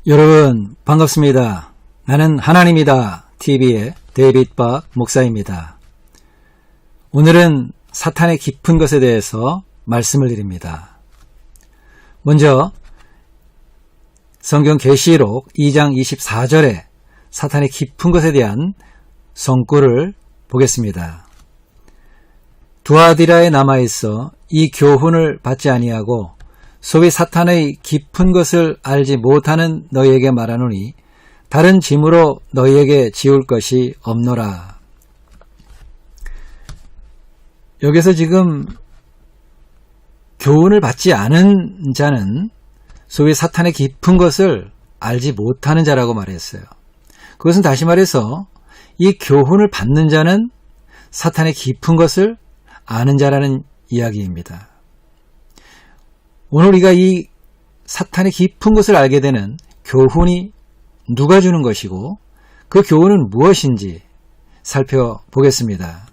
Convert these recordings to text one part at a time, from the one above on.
여러분 반갑습니다. 나는 하나님이다 TV의 데이빗 박 목사입니다. 오늘은 사탄의 깊은 것에 대해서 말씀을 드립니다. 먼저 성경 계시록 2장 24절에 사탄의 깊은 것에 대한 성구를 보겠습니다. 두아디라에 남아있어 이 교훈을 받지 아니하고 소위 사탄의 깊은 것을 알지 못하는 너희에게 말하노니 다른 짐으로 너희에게 지울 것이 없노라. 여기서 지금 교훈을 받지 않은 자는 소위 사탄의 깊은 것을 알지 못하는 자라고 말했어요. 그것은 다시 말해서 이 교훈을 받는 자는 사탄의 깊은 것을 아는 자라는 이야기입니다. 오늘 우리가 이 사탄의 깊은 것을 알게 되는 교훈이 누가 주는 것이고 그 교훈은 무엇인지 살펴보겠습니다.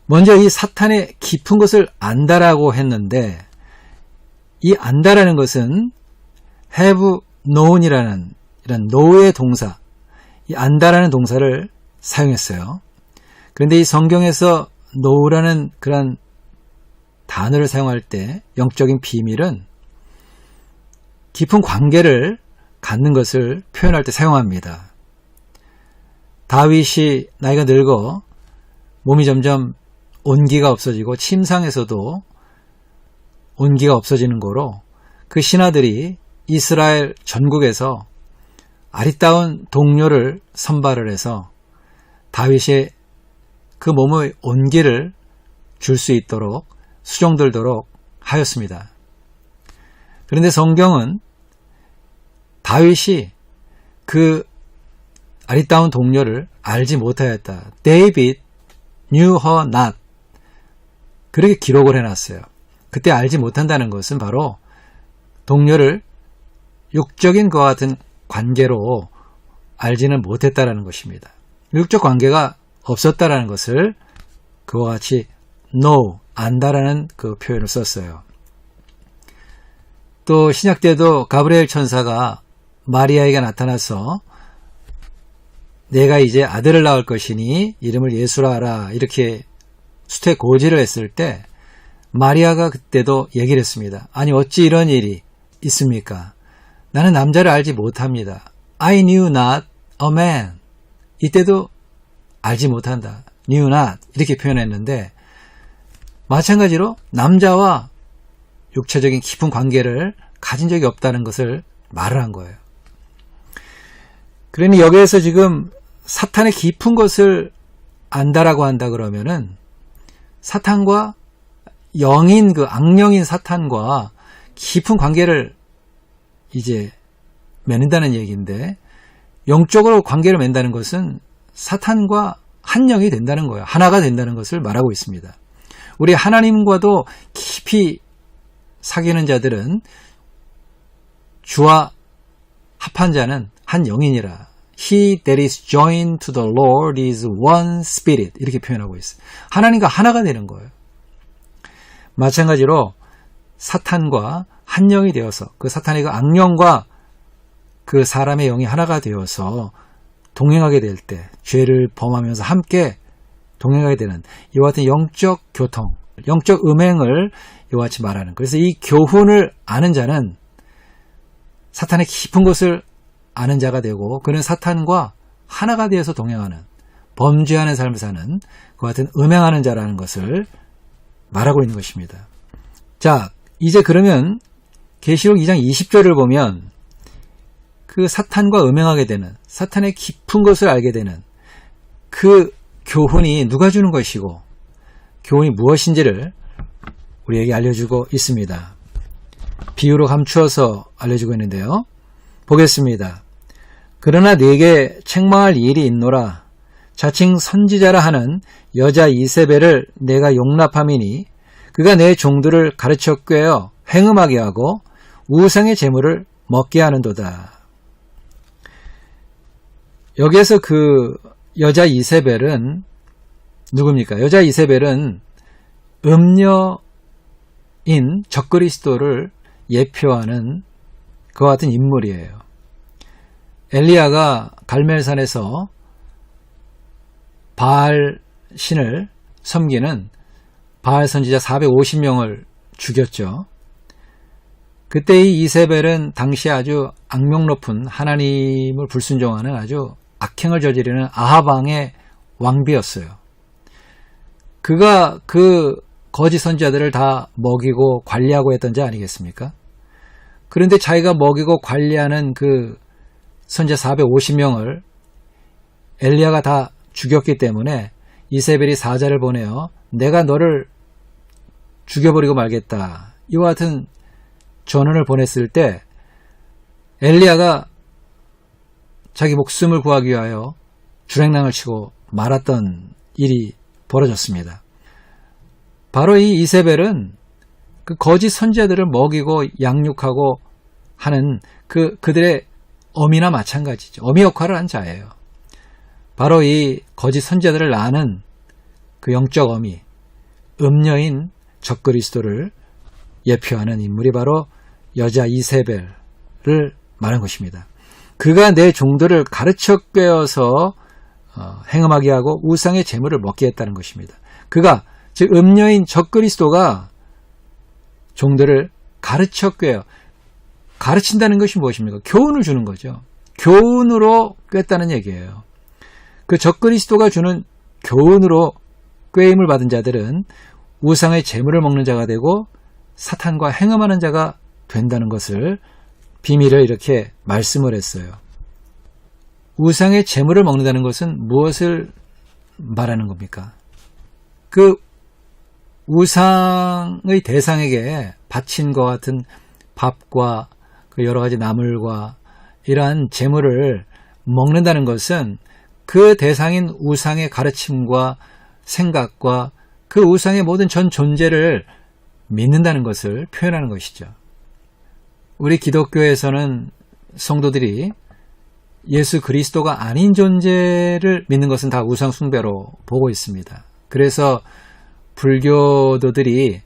먼저 이 사탄의 깊은 것을 안다라고 했는데 이 안다라는 것은 have known이라는 이런 know의 동사, 이 안다라는 동사를 사용했어요. 그런데 이 성경에서 know라는 그런 단어를 사용할 때 영적인 비밀은 깊은 관계를 갖는 것을 표현할 때 사용합니다. 다윗이 나이가 늙어 몸이 점점 온기가 없어지고 침상에서도 온기가 없어지는 거로 그 신하들이 이스라엘 전국에서 아리따운 동료를 선발을 해서 다윗의 그 몸의 온기를 줄 수 있도록 수종들도록 하였습니다. 그런데 성경은 다윗이 그 아리따운 동료를 알지 못하였다. David knew her not. 그렇게 기록을 해놨어요. 그때 알지 못한다는 것은 바로 동료를 육적인 그와 같은 관계로 알지는 못했다라는 것입니다. 육적 관계가 없었다라는 것을 그와 같이 know, 안다라는 그 표현을 썼어요. 또 신약 때도 가브리엘 천사가 마리아에게 나타나서 내가 이제 아들을 낳을 것이니 이름을 예수라 하라 이렇게 수태고지를 했을 때 마리아가 그때도 얘기를 했습니다. 아니 어찌 이런 일이 있습니까? 나는 남자를 알지 못합니다. I knew not a man. 이때도 알지 못한다. knew not 이렇게 표현했는데 마찬가지로 남자와 육체적인 깊은 관계를 가진 적이 없다는 것을 말을 한 거예요. 그러니 여기에서 지금 사탄의 깊은 것을 안다라고 한다 그러면은 사탄과 영인 그 악령인 사탄과 깊은 관계를 이제 맺는다는 얘기인데 영적으로 관계를 맺는다는 것은 사탄과 한 영이 된다는 거예요. 하나가 된다는 것을 말하고 있습니다. 우리 하나님과도 깊이 사귀는 자들은 주와 합한 자는 한 영이니라. He that is joined to the Lord is one spirit. 이렇게 표현하고 있어요. 하나님과 하나가 되는 거예요. 마찬가지로 사탄과 한 영이 되어서 그 사탄의 그 악령과 그 사람의 영이 하나가 되어서 동행하게 될 때 죄를 범하면서 함께 동행하게 되는 이와 같은 영적 교통, 영적 음행을 이와 같이 말하는. 그래서 이 교훈을 아는 자는 사탄의 깊은 것을 아는 자가 되고 그는 사탄과 하나가 되어서 동행하는 범죄하는 삶을 사는 그와 같은 음행하는 자라는 것을 말하고 있는 것입니다. 자, 이제 그러면 계시록 2장 20절을 보면 그 사탄과 음행하게 되는 사탄의 깊은 것을 알게 되는 그 교훈이 누가 주는 것이고 교훈이 무엇인지를 우리에게 알려주고 있습니다. 비유로 감추어서 알려주고 있는데요. 보겠습니다. 그러나 네게 책망할 일이 있노라. 자칭 선지자라 하는 여자 이세벨을 내가 용납함이니 그가 내 종들을 가르쳐 꿰어 행음하게 하고 우상의 제물을 먹게 하는도다. 여기에서 그 여자 이세벨은 누굽니까? 여자 이세벨은 음녀인 적그리스도를 예표하는 그와 같은 인물이에요. 엘리야가 갈멜산에서 바알 신을 섬기는 바알 선지자 450명을 죽였죠. 그때 이 이세벨은 당시 아주 악명 높은 하나님을 불순종하는 아주 악행을 저지르는 아합 왕의 왕비였어요. 그가 그 거짓 선지자들을 다 먹이고 관리하고 했던 자 아니겠습니까? 그런데 자기가 먹이고 관리하는 그 선지자 450명을 엘리야가 다 죽였기 때문에 이세벨이 사자를 보내어 내가 너를 죽여버리고 말겠다, 이와 같은 전언을 보냈을 때 엘리야가 자기 목숨을 구하기 위하여 주랭랑을 치고 말았던 일이 벌어졌습니다. 바로 이 이세벨은 그 거짓 선지자들을 먹이고 양육하고 하는 그들의 어미나 마찬가지죠. 어미 역할을 한 자예요. 바로 이 거짓 선지자들을 낳는 그 영적 어미, 음녀인 적그리스도를 예표하는 인물이 바로 여자 이세벨을 말한 것입니다. 그가 내 종들을 가르쳐 꿰어서 행음하게 하고 우상의 재물을 먹게 했다는 것입니다. 그가, 즉 음녀인 적그리스도가 종들을 가르쳐 꿰어, 가르친다는 것이 무엇입니까? 교훈을 주는 거죠. 교훈으로 꿰었다는 얘기예요. 그 적그리스도가 주는 교훈으로 꿰임을 받은 자들은 우상의 재물을 먹는 자가 되고 사탄과 행음하는 자가 된다는 것을, 비밀을 이렇게 말씀을 했어요. 우상의 재물을 먹는다는 것은 무엇을 말하는 겁니까? 그 우상의 대상에게 바친 것 같은 밥과 그 여러 가지 나물과 이러한 재물을 먹는다는 것은 그 대상인 우상의 가르침과 생각과 그 우상의 모든 전 존재를 믿는다는 것을 표현하는 것이죠. 우리 기독교에서는 성도들이 예수 그리스도가 아닌 존재를 믿는 것은 다 우상 숭배로 보고 있습니다. 그래서 불교도들이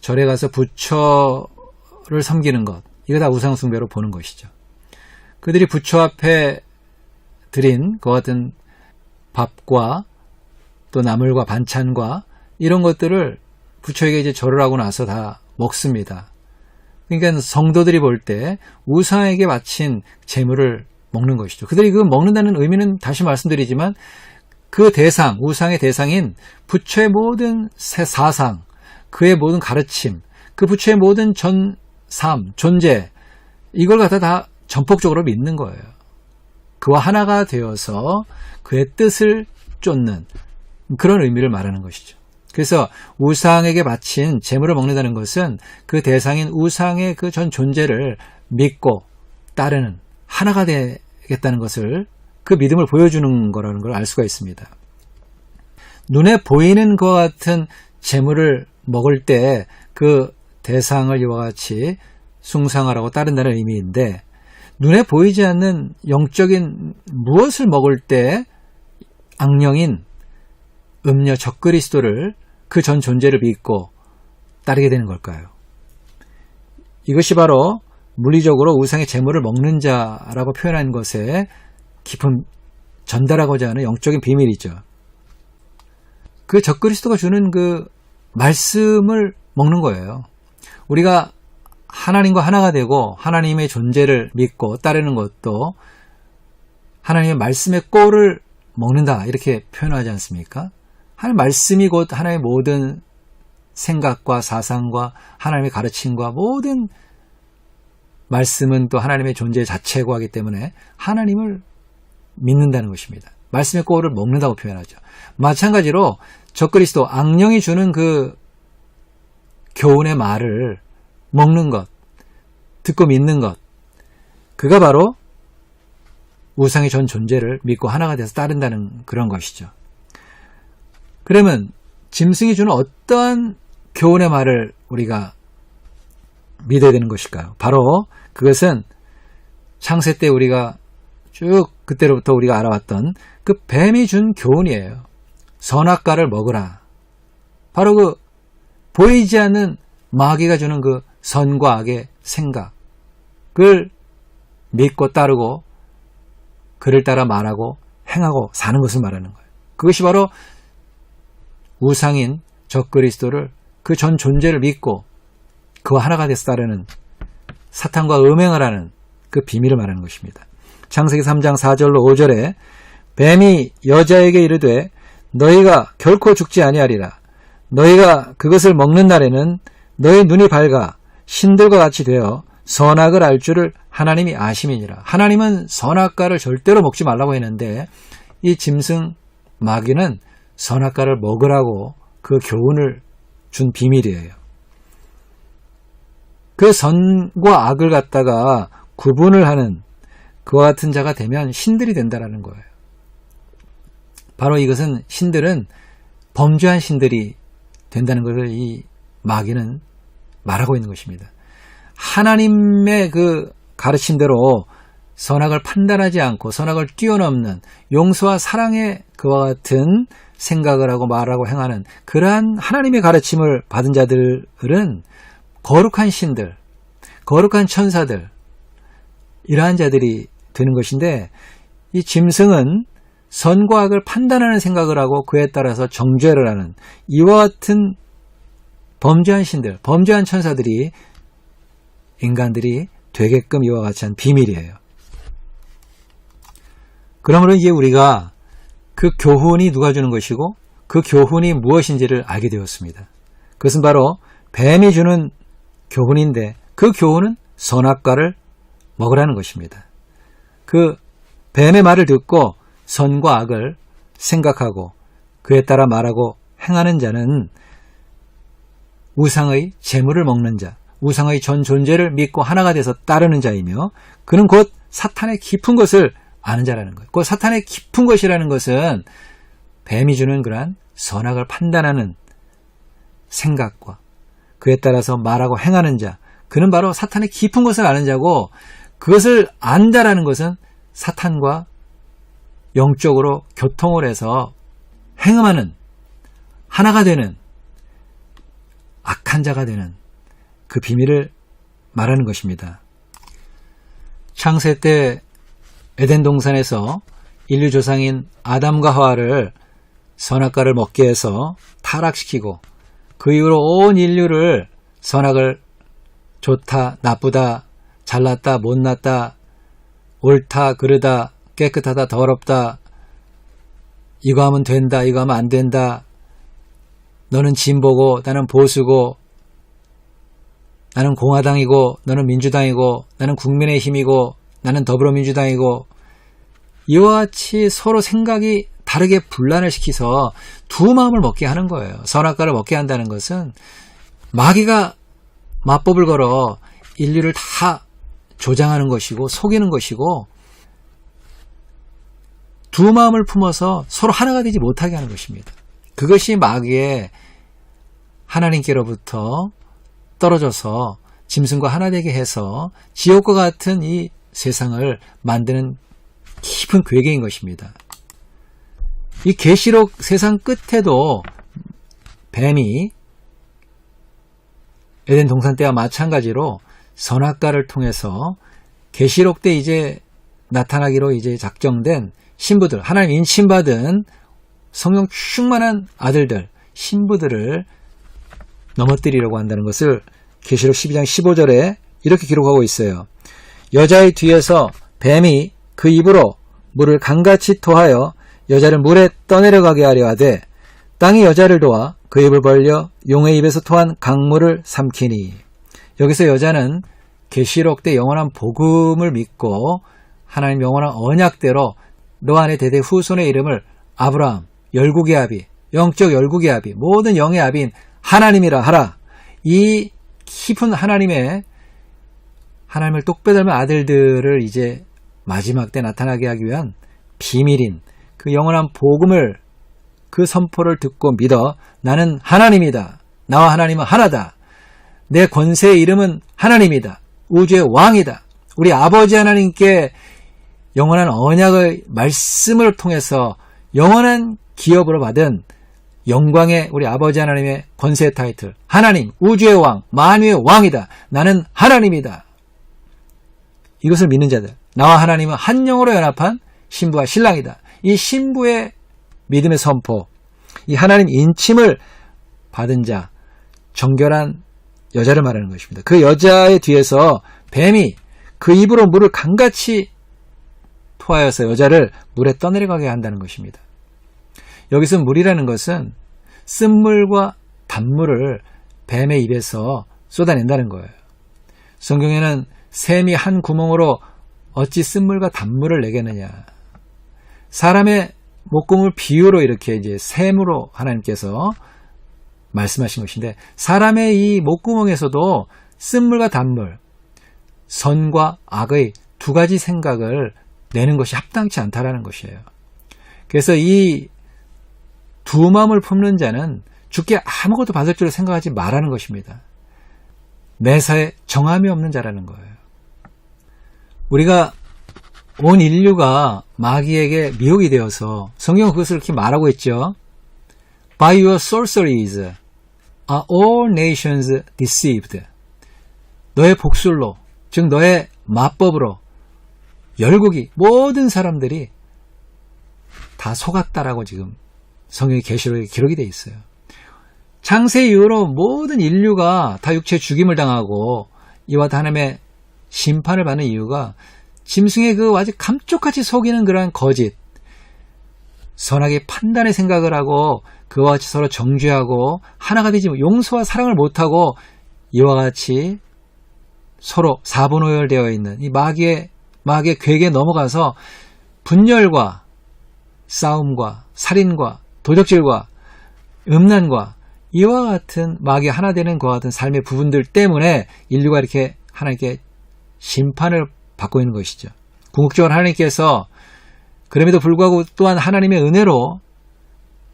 절에 가서 부처를 섬기는 것, 이거 다 우상 숭배로 보는 것이죠. 그들이 부처 앞에 드린 그 같은 밥과 또 나물과 반찬과 이런 것들을 부처에게 이제 절을 하고 나서 다 먹습니다. 그러니까 성도들이 볼 때 우상에게 바친 재물을 먹는 것이죠. 그들이 그 먹는다는 의미는 다시 말씀드리지만 그 대상, 우상의 대상인 부처의 모든 사상, 그의 모든 가르침, 그 부처의 모든 삶, 존재, 이걸 갖다 다 전폭적으로 믿는 거예요. 그와 하나가 되어서 그의 뜻을 쫓는 그런 의미를 말하는 것이죠. 그래서 우상에게 바친 재물을 먹는다는 것은 그 대상인 우상의 그 전 존재를 믿고 따르는, 하나가 되겠다는 것을, 그 믿음을 보여주는 거라는 걸 알 수가 있습니다. 눈에 보이는 것과 같은 재물을 먹을 때 그 대상을 이와 같이 숭상하라고 따른다는 의미인데, 눈에 보이지 않는 영적인 무엇을 먹을 때 악령인 음녀 적그리스도를, 그 전 존재를 믿고 따르게 되는 걸까요? 이것이 바로 물리적으로 우상의 재물을 먹는 자라고 표현한 것에 깊은, 전달하고자 하는 영적인 비밀이죠. 그 적그리스도가 주는 그 말씀을 먹는 거예요. 우리가 하나님과 하나가 되고 하나님의 존재를 믿고 따르는 것도 하나님의 말씀의 꼴을 먹는다, 이렇게 표현하지 않습니까? 하나님의 말씀이 곧 하나님의 모든 생각과 사상과 하나님의 가르침과 모든 말씀은 또 하나님의 존재 자체고 하기 때문에 하나님을 믿는다는 것입니다. 말씀의 꼴을 먹는다고 표현하죠. 마찬가지로 적그리스도, 악령이 주는 그 교훈의 말을 먹는 것, 듣고 믿는 것, 그가 바로 우상의 전 존재를 믿고 하나가 돼서 따른다는 그런 것이죠. 그러면 짐승이 주는 어떠한 교훈의 말을 우리가 믿어야 되는 것일까요? 바로 그것은 창세 때 우리가 쭉 그때로부터 우리가 알아왔던 그 뱀이 준 교훈이에요. 선악과를 먹으라. 바로 그 보이지 않는 마귀가 주는 그 선과 악의 생각, 그걸 믿고 따르고 그를 따라 말하고 행하고 사는 것을 말하는 거예요. 그것이 바로 우상인 적그리스도를 그 전 존재를 믿고 그와 하나가 돼서 따르는 사탄과 음행을 하는 그 비밀을 말하는 것입니다. 창세기 3장 4절로 5절에 뱀이 여자에게 이르되 너희가 결코 죽지 아니하리라. 너희가 그것을 먹는 날에는 너희 눈이 밝아 신들과 같이 되어 선악을 알 줄을 하나님이 아심이니라. 하나님은 선악과를 절대로 먹지 말라고 했는데 이 짐승 마귀는 선악과를 먹으라고 그 교훈을 준 비밀이에요. 그 선과 악을 갖다가 구분을 하는 그와 같은 자가 되면 신들이 된다라는 거예요. 바로 이것은 신들은 범죄한 신들이 된다는 것을 이 마귀는 말하고 있는 것입니다. 하나님의 그 가르침대로 선악을 판단하지 않고 선악을 뛰어넘는 용서와 사랑의 그와 같은 생각을 하고 말하고 행하는 그러한 하나님의 가르침을 받은 자들은 거룩한 신들, 거룩한 천사들, 이러한 자들이 되는 것인데 이 짐승은 선과 악을 판단하는 생각을 하고 그에 따라서 정죄를 하는 이와 같은 범죄한 신들, 범죄한 천사들이 인간들이 되게끔 이와 같이 한 비밀이에요. 그러므로 이제 우리가 그 교훈이 누가 주는 것이고 그 교훈이 무엇인지를 알게 되었습니다. 그것은 바로 뱀이 주는 교훈인데 그 교훈은 선악과를 먹으라는 것입니다. 그 뱀의 말을 듣고 선과 악을 생각하고 그에 따라 말하고 행하는 자는 우상의 재물을 먹는 자, 우상의 전 존재를 믿고 하나가 돼서 따르는 자이며 그는 곧 사탄의 깊은 것을 아는 자라는 거예요. 그 사탄의 깊은 것이라는 것은 뱀이 주는 그러한 선악을 판단하는 생각과 그에 따라서 말하고 행하는 자, 그는 바로 사탄의 깊은 것을 아는 자고 그것을 안다라는 것은 사탄과 영적으로 교통을 해서 행음하는 하나가 되는 악한 자가 되는 그 비밀을 말하는 것입니다. 창세 때 에덴 동산에서 인류 조상인 아담과 하와를 선악과를 먹게 해서 타락시키고 그 이후로 온 인류를 선악을 좋다, 나쁘다, 잘났다, 못났다, 옳다, 그르다, 깨끗하다, 더럽다, 이거 하면 된다, 이거 하면 안 된다, 너는 진보고 나는 보수고 나는 공화당이고 너는 민주당이고 나는 국민의힘이고 나는 더불어민주당이고 이와 같이 서로 생각이 다르게 분란을 시켜서 두 마음을 먹게 하는 거예요. 선악과를 먹게 한다는 것은 마귀가 마법을 걸어 인류를 다 조장하는 것이고 속이는 것이고 두 마음을 품어서 서로 하나가 되지 못하게 하는 것입니다. 그것이 마귀의 하나님께로부터 떨어져서 짐승과 하나 되게 해서 지옥과 같은 이 세상을 만드는 깊은 괴계인 것입니다. 이 계시록 세상 끝에도 뱀이 에덴 동산 때와 마찬가지로 선악과를 통해서 계시록 때 이제 나타나기로 이제 작정된 신부들, 하나님 인침받은 성령 충만한 아들들, 신부들을 넘어뜨리려고 한다는 것을 계시록 12장 15절에 이렇게 기록하고 있어요. 여자의 뒤에서 뱀이 그 입으로 물을 강같이 토하여 여자를 물에 떠내려가게 하려 하되 땅이 여자를 도와 그 입을 벌려 용의 입에서 토한 강물을 삼키니. 여기서 여자는 계시록 때 영원한 복음을 믿고 하나님 영원한 언약대로 너 안에 대대 후손의 이름을 아브라함, 열국의 아비, 영적 열국의 아비, 모든 영의 아비인 하나님이라 하라. 이 깊은 하나님을 똑 빼닮은 아들들을 이제 마지막 때 나타나게 하기 위한 비밀인 그 영원한 복음을 그 선포를 듣고 믿어 나는 하나님이다. 나와 하나님은 하나다. 내 권세의 이름은 하나님이다. 우주의 왕이다. 우리 아버지 하나님께 영원한 언약의 말씀을 통해서 영원한 기업으로 받은 영광의 우리 아버지 하나님의 권세 타이틀 하나님, 우주의 왕, 만유의 왕이다. 나는 하나님이다. 이것을 믿는 자들, 나와 하나님은 한 영으로 연합한 신부와 신랑이다. 이 신부의 믿음의 선포, 이 하나님 인침을 받은 자, 정결한 여자를 말하는 것입니다. 그 여자의 뒤에서 뱀이 그 입으로 물을 강같이 토하여서 여자를 물에 떠내려가게 한다는 것입니다. 여기서 물이라는 것은 쓴물과 단물을 뱀의 입에서 쏟아낸다는 거예요. 성경에는 샘이 한 구멍으로 어찌 쓴물과 단물을 내겠느냐. 사람의 목구멍을 비유로 이렇게 이제 샘으로 하나님께서 말씀하신 것인데, 사람의 이 목구멍에서도 쓴물과 단물, 선과 악의 두 가지 생각을 내는 것이 합당치 않다라는 것이에요. 그래서 이 두 마음을 품는 자는 주께 아무것도 받을 줄 생각하지 말라는 것입니다. 매사에 정함이 없는 자라는 거예요. 우리가 온 인류가 마귀에게 미혹이 되어서, 성경은 그것을 이렇게 말하고 있죠. By your sorceries are all nations deceived. 너의 복술로, 즉 너의 마법으로 열국이, 모든 사람들이 다 속았다라고 지금 성경의 계시록에 기록이 되어 있어요. 창세 이후로 모든 인류가 다 육체의 죽임을 당하고 이와 하나님의 심판을 받는 이유가 짐승의 그 아주 감쪽같이 속이는 그러한 거짓, 선악의 판단의 생각을 하고 그와 같이 서로 정죄하고 하나가 되지 용서와 사랑을 못하고 이와 같이 서로 사분오열되어 있는 이 마귀의 괴계에 넘어가서 분열과 싸움과 살인과 도적질과 음란과 이와 같은 마귀 하나 되는 것과 같은 삶의 부분들 때문에 인류가 이렇게 하나님께 심판을 받고 있는 것이죠. 궁극적으로 하나님께서 그럼에도 불구하고 또한 하나님의 은혜로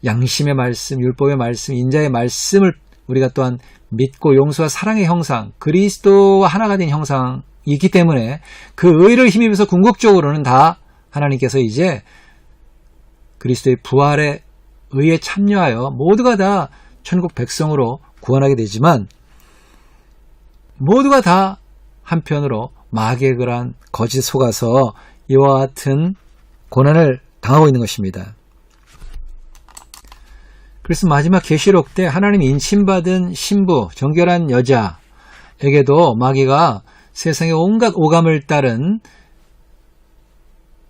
양심의 말씀, 율법의 말씀, 인자의 말씀을 우리가 또한 믿고 용서와 사랑의 형상, 그리스도와 하나가 된 형상이 있기 때문에 그 의를 힘입어서 궁극적으로는 다 하나님께서 이제 그리스도의 부활의 의에 참여하여 모두가 다 천국 백성으로 구원하게 되지만, 모두가 다 한편으로 마귀의 그러한 거짓 속아서 이와 같은 고난을 당하고 있는 것입니다. 그래서 마지막 계시록 때 하나님 인침받은 신부, 정결한 여자에게도 마귀가 세상의 온갖 오감을 따른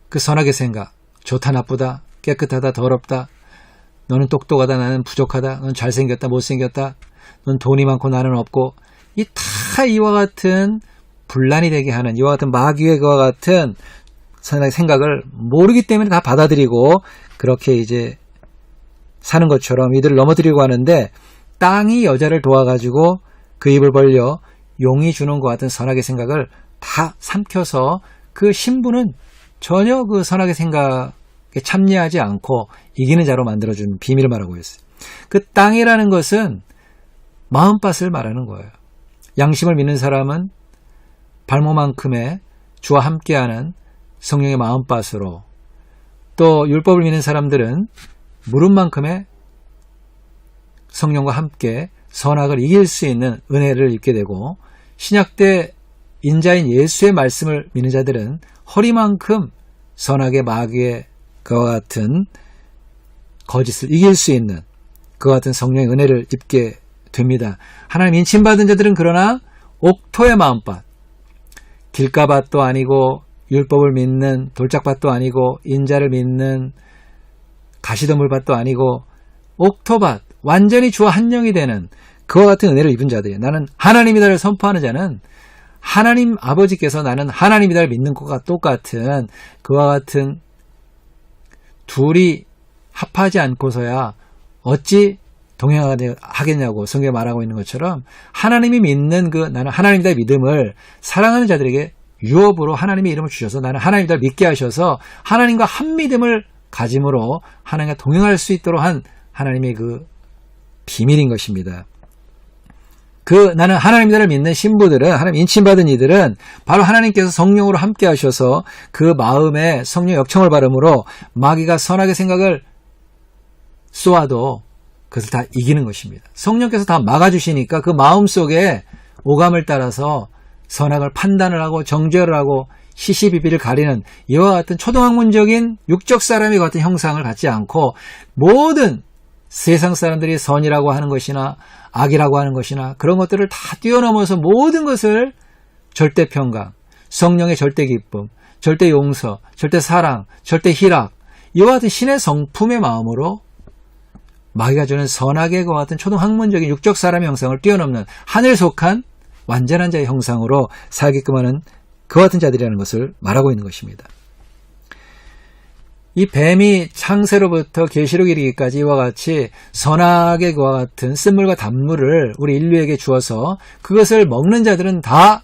그 선악의 생각, 좋다 나쁘다, 깨끗하다 더럽다, 너는 똑똑하다 나는 부족하다, 넌 잘생겼다 못생겼다, 넌 돈이 많고 나는 없고, 이와 같은 분란이 되게 하는 이와 같은 마귀의 그와 같은 선악의 생각을 모르기 때문에 다 받아들이고 그렇게 이제 사는 것처럼 이들을 넘어뜨리고 하는데, 땅이 여자를 도와가지고 그 입을 벌려 용이 주는 것 같은 선악의 생각을 다 삼켜서 그 신부는 전혀 그 선악의 생각에 참여하지 않고 이기는 자로 만들어주는 비밀을 말하고 있어요. 그 땅이라는 것은 마음밭을 말하는 거예요. 양심을 믿는 사람은 발모만큼의 주와 함께하는 성령의 마음밭으로, 또 율법을 믿는 사람들은 무릎만큼의 성령과 함께 선악을 이길 수 있는 은혜를 입게 되고, 신약 때 인자인 예수의 말씀을 믿는 자들은 허리만큼 선악의 마귀의 그와 같은 거짓을 이길 수 있는 그와 같은 성령의 은혜를 입게 됩니다. 하나님 인침받은 자들은 그러나 옥토의 마음밭, 길가밭도 아니고 율법을 믿는 돌짝밭도 아니고 인자를 믿는 가시덤불밭도 아니고 옥토밭, 완전히 주와 한 영이 되는 그와 같은 은혜를 입은 자들이에요. 나는 하나님이다를 선포하는 자는 하나님 아버지께서 나는 하나님이다를 믿는 것과 똑같은 그와 같은 둘이 합하지 않고서야 어찌 동행하겠냐고 성경에 말하고 있는 것처럼, 하나님이 믿는 그 나는 하나님이다의 믿음을 사랑하는 자들에게 유업으로 하나님의 이름을 주셔서 나는 하나님이다를 믿게 하셔서 하나님과 한 믿음을 가짐으로 하나님과 동행할 수 있도록 한 하나님의 그 비밀인 것입니다. 그 나는 하나님이다를 믿는 신부들은, 하나님 인침받은 이들은 바로 하나님께서 성령으로 함께 하셔서 그 마음에 성령 역청을 바름으로 마귀가 선악의 생각을 쏘아도 그것을 다 이기는 것입니다. 성령께서 다 막아주시니까 그 마음속에 오감을 따라서 선악을 판단을 하고 정죄를 하고 시시비비를 가리는 이와 같은 초등학문적인 육적 사람의 같은 형상을 갖지 않고 모든 세상 사람들이 선이라고 하는 것이나 악이라고 하는 것이나 그런 것들을 다 뛰어넘어서 모든 것을 절대 평강, 성령의 절대 기쁨, 절대 용서, 절대 사랑, 절대 희락, 이와 같은 신의 성품의 마음으로 마귀가 주는 선악의 것 같은 초등학문적인 육적 사람의 형상을 뛰어넘는 하늘 속한 완전한 자의 형상으로 살게끔 하는 그와 같은 자들이라는 것을 말하고 있는 것입니다. 이 뱀이 창세로부터 계시록 이르기까지 이와 같이 선악의 그와 같은 쓴물과 단물을 우리 인류에게 주어서 그것을 먹는 자들은 다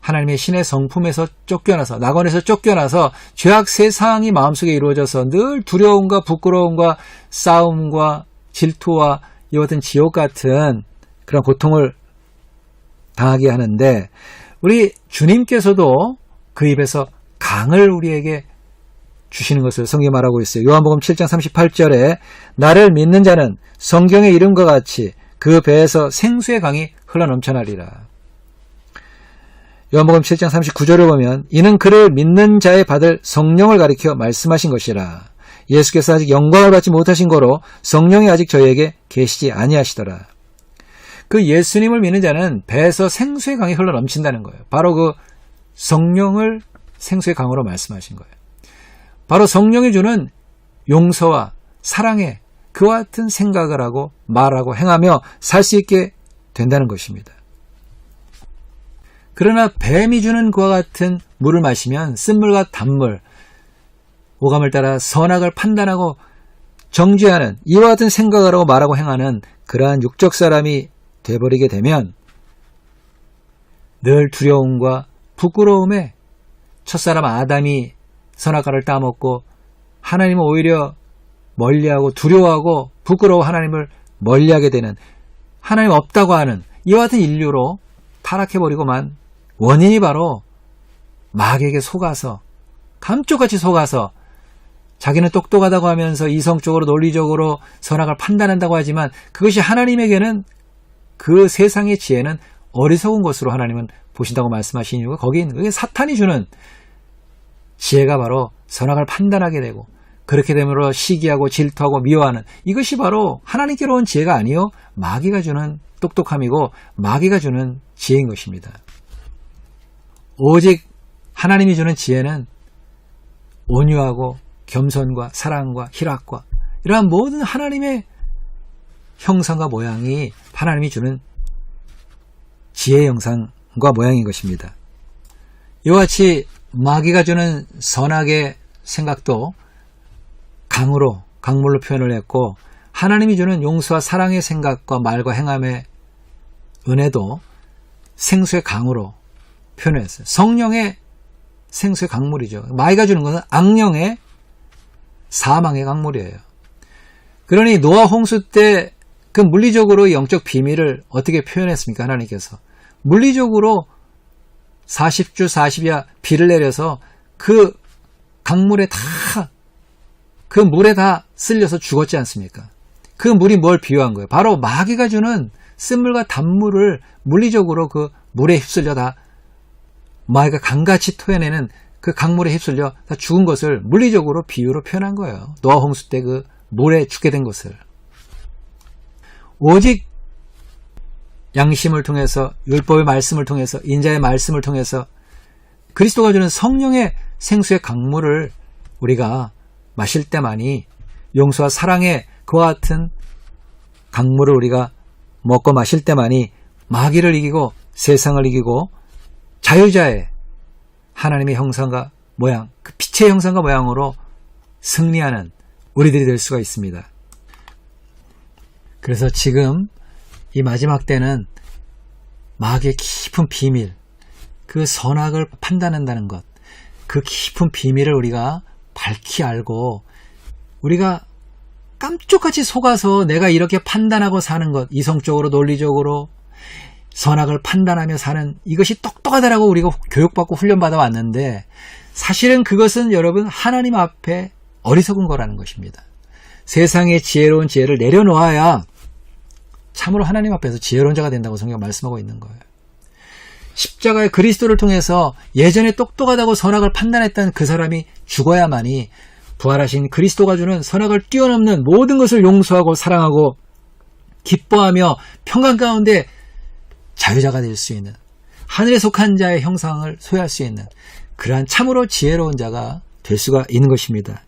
하나님의 신의 성품에서 쫓겨나서 낙원에서 쫓겨나서 죄악 세상이 마음속에 이루어져서 늘 두려움과 부끄러움과 싸움과 질투와 이와 같은 지옥 같은 그런 고통을 당하게 하는데 우리 주님께서도 그 입에서 강을 우리에게 주시는 것을 성경에 말하고 있어요. 요한복음 7장 38절에 나를 믿는 자는 성경의 이름과 같이 그 배에서 생수의 강이 흘러넘쳐나리라. 요한복음 7장 39절을 보면 이는 그를 믿는 자의 받을 성령을 가리켜 말씀하신 것이라. 예수께서 아직 영광을 받지 못하신 거로 성령이 아직 저희에게 계시지 아니하시더라. 그 예수님을 믿는 자는 배에서 생수의 강이 흘러넘친다는 거예요. 바로 그 성령을 생수의 강으로 말씀하신 거예요. 바로 성령이 주는 용서와 사랑의 그와 같은 생각을 하고 말하고 행하며 살 수 있게 된다는 것입니다. 그러나 뱀이 주는 그와 같은 물을 마시면 쓴물과 단물, 오감을 따라 선악을 판단하고 정죄하는 이와 같은 생각을 하고 말하고 행하는 그러한 육적 사람이 되어버리게 되면 늘 두려움과 부끄러움에 첫사람 아담이 선악과를 따먹고 하나님을 오히려 멀리하고 두려워하고 부끄러워 하나님을 멀리하게 되는 하나님 없다고 하는 이와 같은 인류로 타락해버리고만 원인이 바로 마귀에게 속아서 감쪽같이 속아서 자기는 똑똑하다고 하면서 이성적으로 논리적으로 선악을 판단한다고 하지만 그것이 하나님에게는 그 세상의 지혜는 어리석은 것으로 하나님은 보신다고 말씀하신 이유가 거기 있는 거예요. 사탄이 주는 지혜가 바로 선악을 판단하게 되고 그렇게 되므로 시기하고 질투하고 미워하는 이것이 바로 하나님께로 온 지혜가 아니요 마귀가 주는 똑똑함이고 마귀가 주는 지혜인 것입니다. 오직 하나님이 주는 지혜는 온유하고 겸손과 사랑과 희락과 이러한 모든 하나님의 형상과 모양이 하나님이 주는 지혜의 형상과 모양인 것입니다. 이와 같이 마귀가 주는 선악의 생각도 강물로 표현을 했고 하나님이 주는 용서와 사랑의 생각과 말과 행함의 은혜도 생수의 강으로 표현했어요. 성령의 생수의 강물이죠. 마귀가 주는 것은 악령의 사망의 강물이에요. 그러니 노아 홍수 때 그 물리적으로 영적 비밀을 어떻게 표현했습니까? 하나님께서 물리적으로 40주 40야 비를 내려서 그 강물에 그 물에 다 쓸려서 죽었지 않습니까? 그 물이 뭘 비유한 거예요? 바로 마귀가 주는 쓴물과 단물을 물리적으로 그 물에 휩쓸려 다 마귀가 강같이 토해내는 그 강물에 휩쓸려 다 죽은 것을 물리적으로 비유로 표현한 거예요. 노아 홍수 때 그 물에 죽게 된 것을. 오직 양심을 통해서 율법의 말씀을 통해서 인자의 말씀을 통해서 그리스도가 주는 성령의 생수의 강물을 우리가 마실 때만이 용서와 사랑의 그와 같은 강물을 우리가 먹고 마실 때만이 마귀를 이기고 세상을 이기고 자유자의 하나님의 형상과 모양, 그 빛의 형상과 모양으로 승리하는 우리들이 될 수가 있습니다. 그래서 지금 이 마지막 때는 마귀의 깊은 비밀, 그 선악을 판단한다는 것, 그 깊은 비밀을 우리가 밝히 알고 우리가 깜짝같이 속아서 내가 이렇게 판단하고 사는 것, 이성적으로 논리적으로 선악을 판단하며 사는 이것이 똑똑하다라고 우리가 교육받고 훈련받아 왔는데 사실은 그것은 여러분 하나님 앞에 어리석은 거라는 것입니다. 세상의 지혜로운 지혜를 내려놓아야 참으로 하나님 앞에서 지혜로운 자가 된다고 성경 말씀하고 있는 거예요. 십자가의 그리스도를 통해서 예전에 똑똑하다고 선악을 판단했던 그 사람이 죽어야만이 부활하신 그리스도가 주는 선악을 뛰어넘는 모든 것을 용서하고 사랑하고 기뻐하며 평강 가운데 자유자가 될 수 있는, 하늘에 속한 자의 형상을 소유할 수 있는 그러한 참으로 지혜로운 자가 될 수가 있는 것입니다.